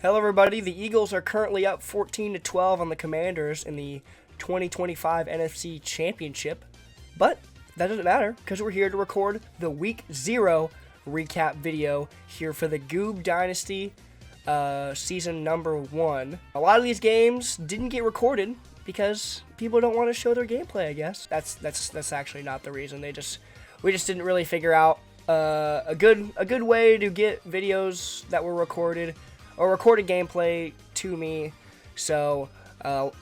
Hello everybody, the Eagles are currently up 14-12 on the Commanders in the 2025 NFC Championship, but that doesn't matter because we're here to record the Week 0 recap video here for the Goob Dynasty season number 1. A lot of these games didn't get recorded because people don't want to show their gameplay, I guess. That's actually not the reason. We just didn't really figure out a good way to get videos that were recorded or recorded gameplay to me. So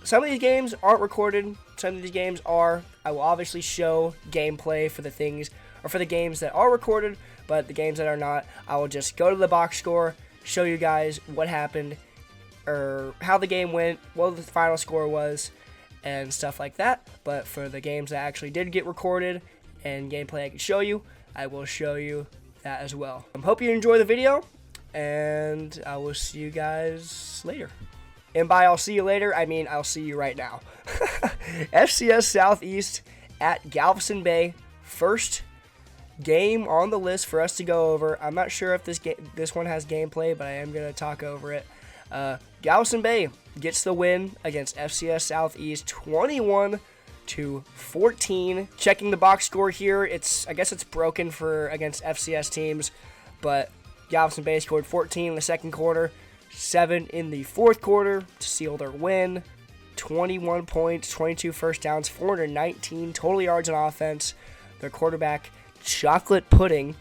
some of these games aren't recorded, some of these games are. I will obviously show gameplay for the things or for the games that are recorded, but the games that are not, I will just go to the box score, show you guys what happened or how the game went, what the final score was, and stuff like that. But for the games that actually did get recorded and gameplay I can show you, I will show you that as well. I hope you enjoy the video, and I will see you guys later. And by I'll see you later, I mean I'll see you right now. FCS Southeast at Galveston Bay. First game on the list for us to go over. I'm not sure if this one has gameplay, but I am going to talk over it. Galveston Bay gets the win against FCS Southeast 21-14. Checking the box score here, I guess it's broken for against FCS teams, but Galveston Bay scored 14 in the second quarter, 7 in the fourth quarter to seal their win. 21 points, 22 first downs, 419 total yards on offense. Their quarterback, Chocolate Pudding,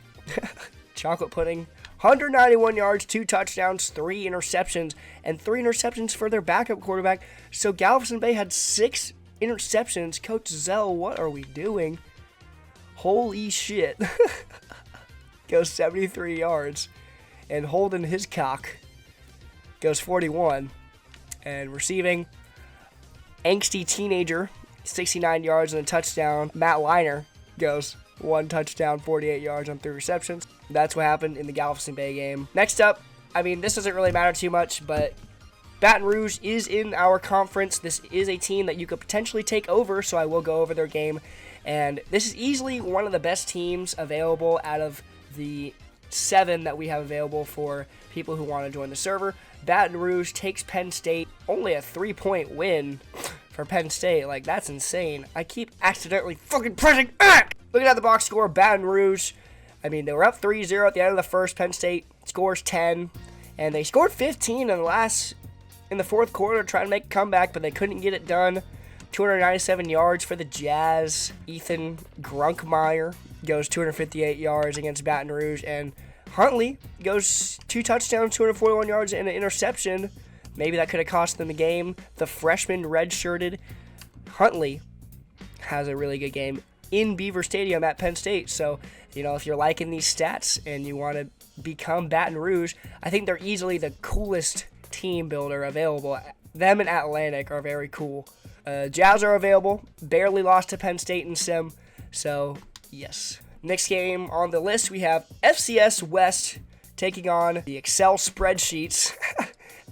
191 yards, 2 touchdowns, 3 interceptions, and 3 interceptions for their backup quarterback. So Galveston Bay had 6 interceptions. Coach Zell, what are we doing? Holy shit. Goes 73 yards. And Holden Hiscock goes 41. And receiving, angsty teenager, 69 yards and a touchdown. Matt Liner goes 1 touchdown, 48 yards on 3 receptions. That's what happened in the Galveston Bay game. Next up, I mean, this doesn't really matter too much, but Baton Rouge is in our conference. This is a team that you could potentially take over, so I will go over their game. And this is easily one of the best teams available out of the 7 that we have available for people who want to join the server. Baton Rouge takes Penn State. Only a 3-point win for Penn State. Like, that's insane. I keep accidentally fucking pressing X. Looking at the box score, Baton Rouge, I mean, they were up 3-0 at the end of the first. Penn State scores 10, and they scored 15 in the fourth quarter, trying to make a comeback, but they couldn't get it done. 297 yards for the Jazz. Ethan Grunkmeyer goes 258 yards against Baton Rouge, and Huntley goes 2 touchdowns, 241 yards, and an interception. Maybe that could have cost them the game. The freshman redshirted Huntley has a really good game in Beaver Stadium at Penn State. So, you know, if you're liking these stats and you want to become Baton Rouge, I think they're easily the coolest team builder available. Them and Atlantic are very cool. Jazz are available. Barely lost to Penn State in Sim. So, yes. Next game on the list, we have FCS West taking on the Excel spreadsheets,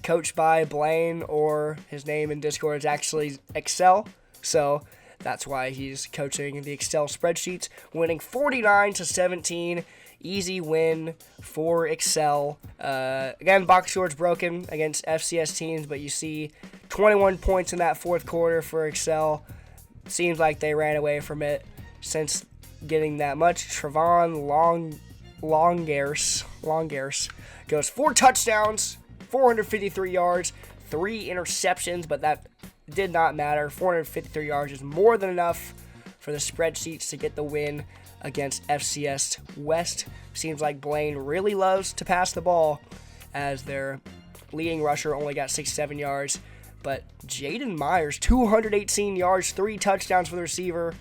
coached by Blaine, or his name in Discord is actually Excel. So that's why he's coaching the Excel spreadsheets, winning 49-17. Easy win for Excel. Again, box score's broken against FCS teams, but you see 21 points in that fourth quarter for Excel. Seems like they ran away from it since getting that much. Trevon Longares goes 4 touchdowns, 453 yards, 3 interceptions, but that did not matter. 453 yards is more than enough for the spreadsheets to get the win against FCS West. Seems like Blaine really loves to pass the ball, as their leading rusher only got 67 yards. But Jaden Myers, 218 yards, 3 touchdowns for the receiver.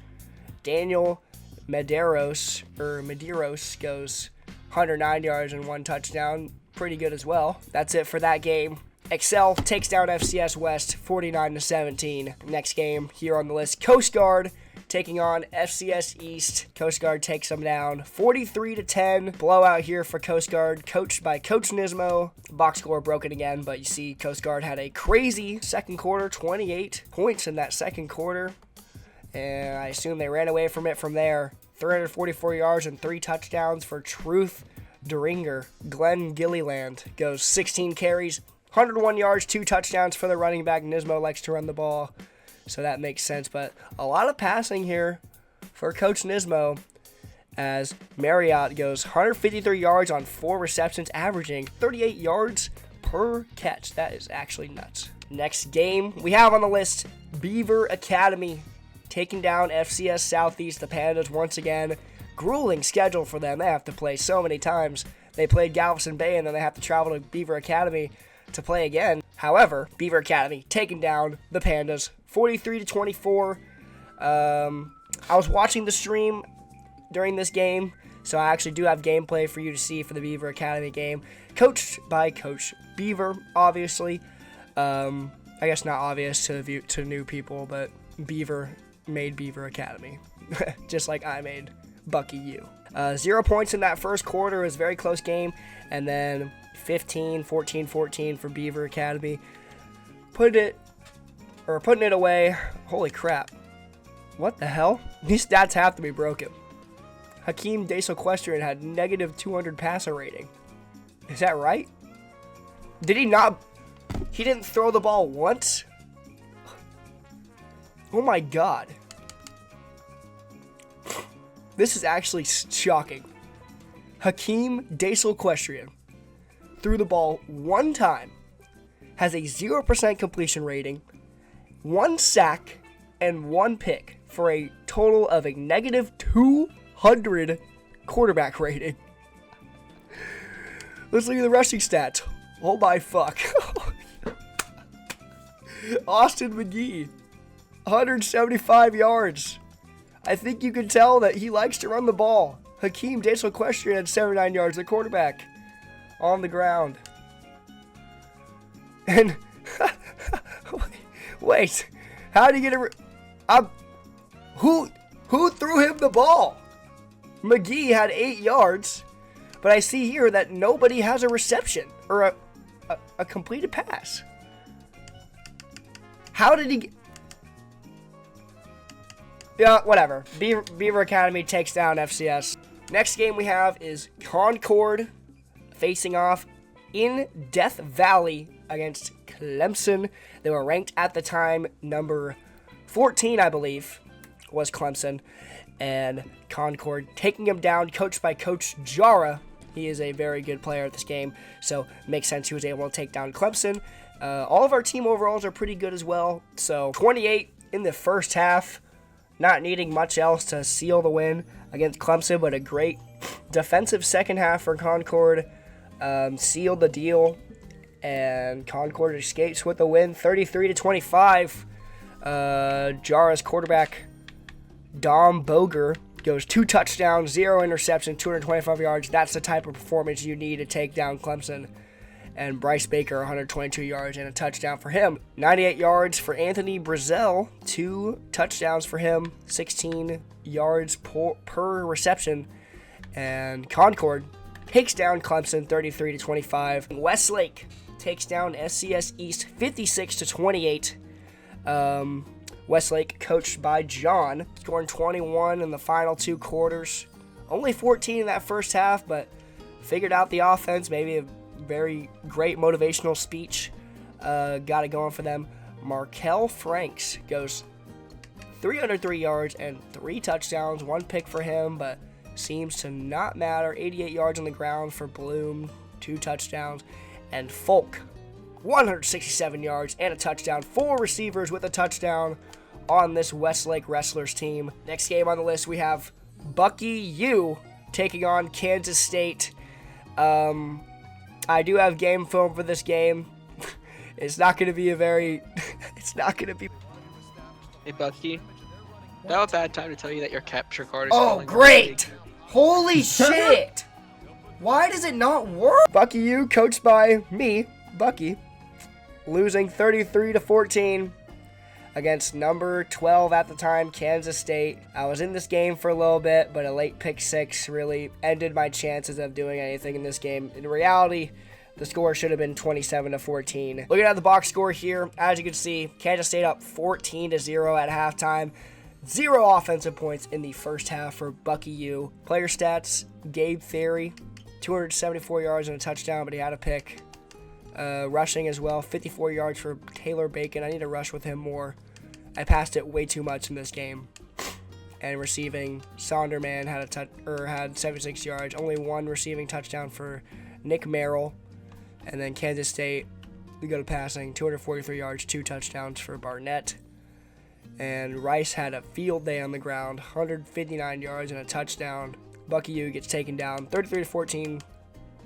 Daniel Medeiros goes 109 yards and 1 touchdown. Pretty good as well. That's it for that game. Excel takes down FCS West 49-17. Next game here on the list, Coast Guard taking on FCS East. Coast Guard takes them down 43-10. Blowout here for Coast Guard, coached by Coach Nismo. Box score broken again, but you see Coast Guard had a crazy second quarter, 28 points in that second quarter. And I assume they ran away from it from there. 344 yards and 3 touchdowns for Truth Deringer. Glenn Gilliland goes 16 carries, 101 yards, 2 touchdowns for the running back. Nismo likes to run the ball, so that makes sense. But a lot of passing here for Coach Nismo, as Marriott goes 153 yards on 4 receptions, averaging 38 yards per catch. That is actually nuts. Next game we have on the list, Beaver Academy taking down FCS Southeast, the Pandas once again. Grueling schedule for them. They have to play so many times. They played Galveston Bay, and then they have to travel to Beaver Academy to play again. However, Beaver Academy taking down the Pandas 43-24. I was watching the stream during this game, so I actually do have gameplay for you to see for the Beaver Academy game. Coached by Coach Beaver, obviously. I guess not obvious to new people, but Beaver made Beaver Academy. Just like I made Bucky U. 0 points in that first quarter. It was a very close game. And then 14-14 for Beaver Academy. Putting it away. Holy crap. What the hell? These stats have to be broken. Hakeem Dasequestrian had negative 200 passer rating. Is that right? Did he not? He didn't throw the ball once? Oh my god. This is actually shocking. Hakeem Dasequestrian threw the ball one time, has a 0% completion rating, 1 sack, and 1 pick for a total of a negative 200 quarterback rating. Let's look at the rushing stats. Oh my fuck. Austin McGee, 175 yards. I think you can tell that he likes to run the ball. Hakeem Dasequestrian had 79 yards, the quarterback, on the ground. And, wait, how did he get who threw him the ball? McGee had 8 yards, but I see here that nobody has a reception or a completed pass. How did he Yeah, whatever. Beaver Academy takes down FCS. Next game we have is Concord facing off in Death Valley against Clemson. They were ranked at the time number 14, I believe, was Clemson. And Concord taking him down, coached by Coach Jara. He is a very good player at this game, so it makes sense he was able to take down Clemson. All of our team overalls are pretty good as well. So 28 in the first half, not needing much else to seal the win against Clemson, but a great defensive second half for Concord. Sealed the deal, and Concord escapes with the win, 33-25. Jara's quarterback, Dom Boger, goes 2 touchdowns, 0 interceptions, 225 yards. That's the type of performance you need to take down Clemson. And Bryce Baker, 122 yards and a touchdown for him. 98 yards for Anthony Brazel, 2 touchdowns for him, 16 yards per reception. And Concord takes down Clemson 33-25. Westlake takes down SCS East 56-28. Westlake, coached by John, scoring 21 in the final 2 quarters. Only 14 in that first half, but figured out the offense. Maybe a very great motivational speech. Got it going for them. Markel Franks goes 303 yards and 3 touchdowns. 1 pick for him, but seems to not matter. 88 yards on the ground for Bloom. 2 touchdowns. And Folk, 167 yards and a touchdown. 4 receivers with a touchdown on this Westlake Wrestlers team. Next game on the list, we have Bucky U taking on Kansas State. I do have game film for this game. It's not going to be it's not going to be... Hey, Bucky. Now a bad time to tell you that your capture card is Oh, great! Holy shit! Why does it not work? Bucky U, coached by me, Bucky, losing 33-14 against number 12 at the time, Kansas State. I was in this game for a little bit, but a late pick 6 really ended my chances of doing anything in this game. In reality, the score should have been 27-14. Looking at the box score here, as you can see, Kansas State up 14-0 at halftime. 0 offensive points in the first half for Bucky U. Player stats, Gabe Theory, 274 yards and a touchdown, but he had a pick. Rushing as well, 54 yards for Taylor Bacon. I need to rush with him more. I passed it way too much in this game. And receiving, Sonderman had 76 yards. Only one receiving touchdown for Nick Merrill. And then Kansas State, we go to passing, 243 yards, 2 touchdowns for Barnett. And Rice had a field day on the ground, 159 yards and a touchdown. Bucky U gets taken down 33-14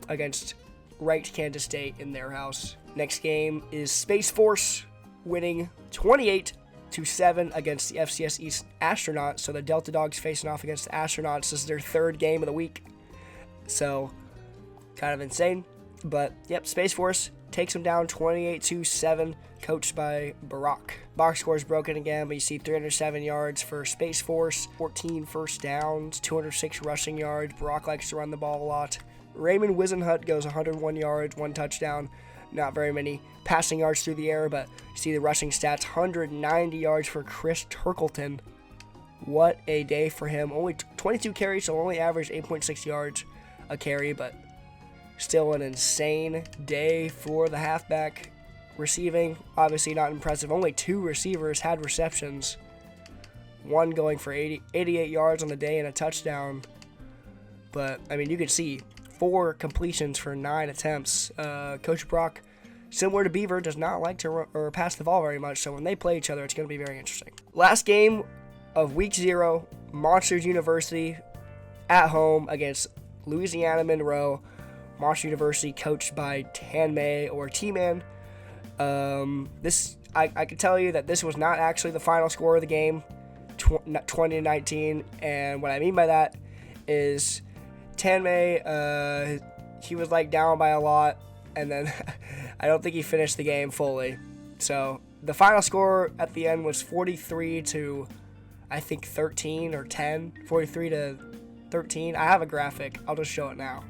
against ranked Kansas State in their house. Next game is Space Force winning 28-7 against the FCS East Astronauts. So the Delta Dogs facing off against the Astronauts. This is their 3rd game of the week. So kind of insane. But yep, Space Force takes them down 28-7, coached by Barack. Box score is broken again, but you see 307 yards for Space Force, 14 first downs, 206 rushing yards. Barack likes to run the ball a lot. Raymond Wisenhut goes 101 yards, 1 touchdown. Not very many passing yards through the air, but you see the rushing stats, 190 yards for Chris Turkleton. What a day for him. Only 22 carries, so only averaged 8.6 yards a carry, but still an insane day for the halfback. Receiving, obviously not impressive. Only 2 receivers had receptions. One going for 88 yards on the day and a touchdown. But, I mean, you could see 4 completions for 9 attempts. Coach Brock, similar to Beaver, does not like to pass the ball very much, so when they play each other, it's going to be very interesting. Last game of Week 0, Monsters University at home against Louisiana Monroe. Monster University coached by Tanmay or T-Man. I can tell you that this was not actually the final score of the game, 20-19, and what I mean by that is Tanmay, he was like down by a lot, and then I don't think he finished the game fully. So the final score at the end was 43 to, I think, 13 or 10, 43 to 13. I have a graphic. I'll just show it now.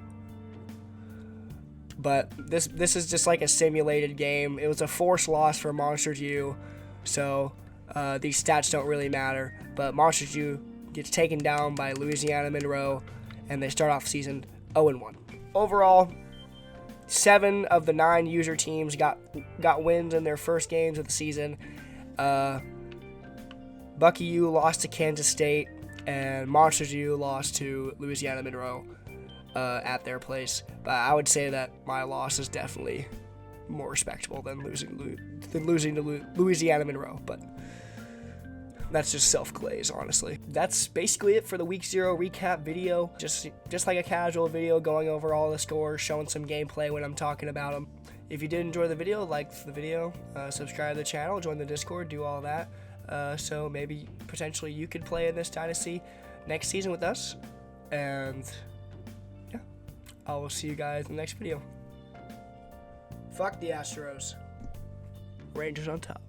But this is just like a simulated game. It was a forced loss for Monsters U, so these stats don't really matter. But Monsters U gets taken down by Louisiana Monroe, and they start off season 0-1. Overall, 7 of the 9 user teams got wins in their first games of the season. Bucky U lost to Kansas State, and Monsters U lost to Louisiana Monroe at their place. But I would say that my loss is definitely more respectable than losing to Louisiana Monroe. But that's just self-glaze, honestly. That's basically it for the Week 0 recap video. Just like a casual video going over all the scores, showing some gameplay when I'm talking about them. If you did enjoy the video, like the video, subscribe to the channel, join the Discord, do all that. So maybe potentially you could play in this Dynasty next season with us. And yeah, I will see you guys in the next video. Fuck the Astros. Rangers on top.